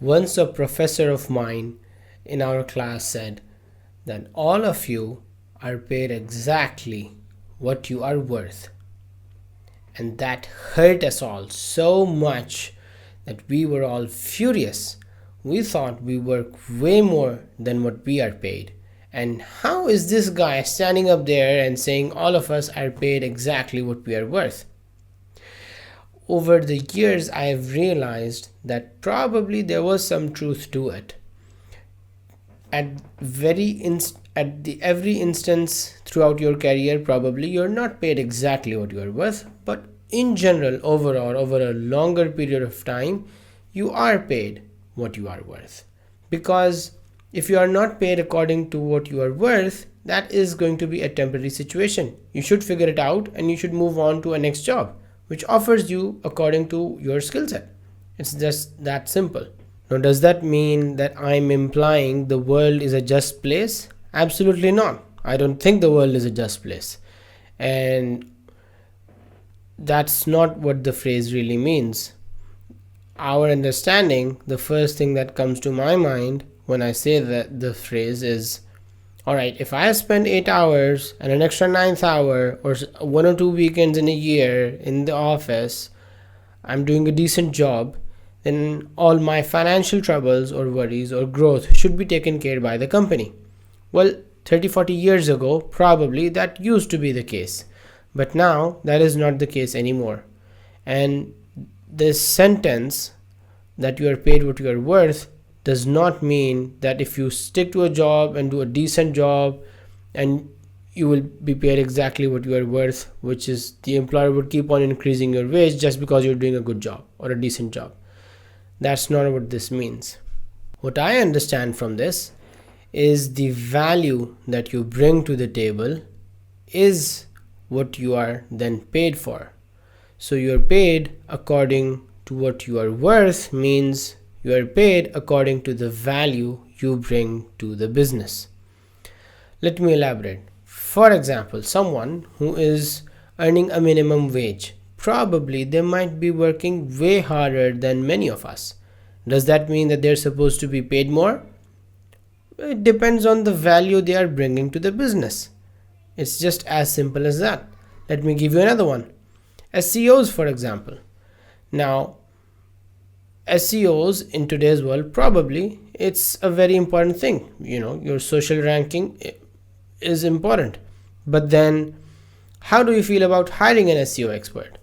Once a professor of mine in our class said that all of you are paid exactly what you are worth. And that hurt us all so much that we were all furious. We thought we work way more than what we are paid. And how is this guy standing up there and saying all of us are paid exactly what we are worth? Over the years, I have realized that probably there was some truth to it. At every instance throughout your career, probably you're not paid exactly what you are worth, but in general, overall, over a longer period of time, you are paid what you are worth. Because if you are not paid according to what you are worth, that is going to be a temporary situation. You should figure it out and you should move on to a next job which offers you according to your skill set. It's just that simple. Now, does that mean that I'm implying the world is a just place? Absolutely not. I don't think the world is a just place. And that's not what the phrase really means. Our understanding, the first thing that comes to my mind when I say that the phrase is, alright, if I spend 8 hours and an extra 9th hour or 1 or 2 weekends in a year in the office, I'm doing a decent job, then all my financial troubles or worries or growth should be taken care by the company. Well, 30-40 years ago, probably that used to be the case. But now, that is not the case anymore. And this sentence, that you are paid what you are worth, does not mean that if you stick to a job and do a decent job and you will be paid exactly what you are worth, which is the employer would keep on increasing your wage just because you're doing a good job or a decent job. That's not what this means. What I understand from this is the value that you bring to the table is what you are then paid for. So you're paid according to what you are worth means you are paid according to the value you bring to the business. Let me elaborate. For example, someone who is earning a minimum wage, probably they might be working way harder than many of us. Does that mean that they're supposed to be paid more? It depends on the value they are bringing to the business. It's just as simple as that. Let me give you another one. SEOs, for example. Now, SEOs in today's world, probably it's a very important thing. Your social ranking is important. But then, how do you feel about hiring an SEO expert?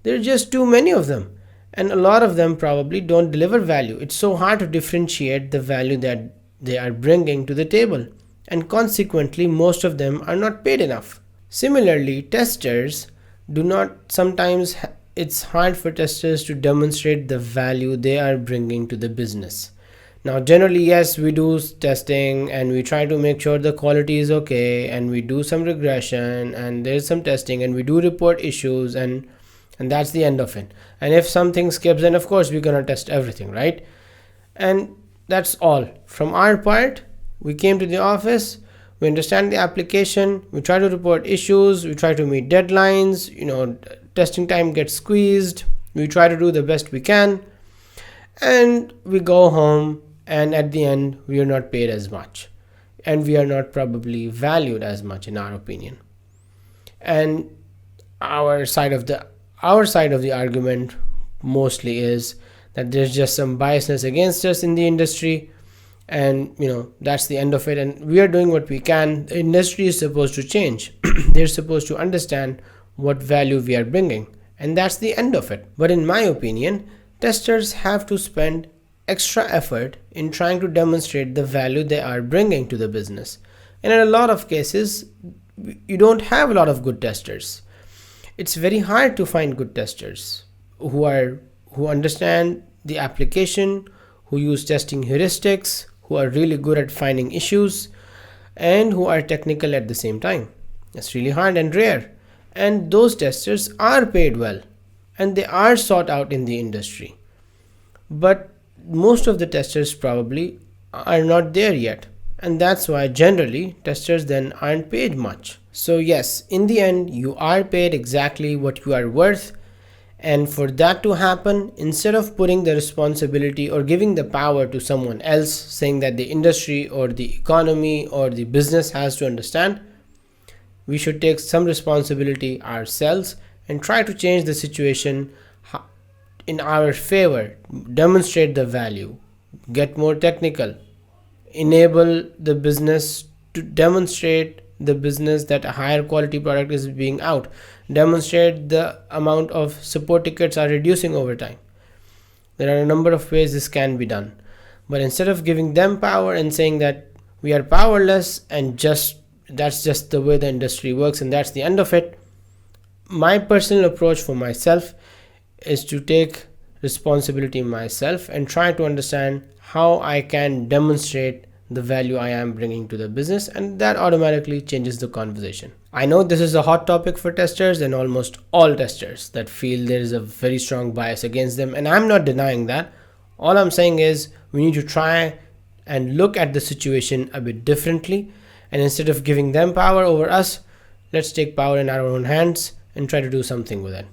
There are just too many of them. And a lot of them probably don't deliver value. It's so hard to differentiate the value that they are bringing to the table. And consequently, most of them are not paid enough. Similarly, testers do not sometimes it's hard for testers to demonstrate the value they are bringing to the business. Now, generally, yes, we do testing and we try to make sure the quality is okay, and we do some regression and there's some testing and we do report issues, and that's the end of it. And if something skips, then of course we're gonna test everything, right? And that's all. From our part, we came to the office, we understand the application, we try to report issues, we try to meet deadlines, testing time gets squeezed, we try to do the best we can, and we go home, and at the end we are not paid as much, and we are not probably valued as much in our opinion. And our side of the argument mostly is that there's just some biasness against us in the industry, and that's the end of it, and we are doing what we can. The industry is supposed to change. They're supposed to understand what value we are bringing, and that's the end of it. But in my opinion, testers have to spend extra effort in trying to demonstrate the value they are bringing to the business, and in a lot of cases you don't have a lot of good testers. It's very hard to find good testers who understand the application, who use testing heuristics, who are really good at finding issues, and who are technical at the same time. It's really hard and rare. And those testers are paid well, and they are sought out in the industry. But most of the testers probably are not there yet, and that's why generally testers then aren't paid much. So yes, in the end, you are paid exactly what you are worth, And for that to happen, instead of putting the responsibility or giving the power to someone else, saying that the industry or the economy or the business has to understand, we should take some responsibility ourselves and try to change the situation in our favor, demonstrate the value, get more technical, enable the business to demonstrate the business that a higher quality product is being out, demonstrate the amount of support tickets are reducing over time. There are a number of ways this can be done, but instead of giving them power and saying that we are powerless and just that's just the way the industry works and that's the end of it, my personal approach for myself is to take responsibility myself and try to understand how I can demonstrate the value I am bringing to the business, and that automatically changes the conversation. I know this is a hot topic for testers and almost all testers that feel there is a very strong bias against them, and I'm not denying that. All I'm saying is we need to try and look at the situation a bit differently, and instead of giving them power over us, let's take power in our own hands and try to do something with it.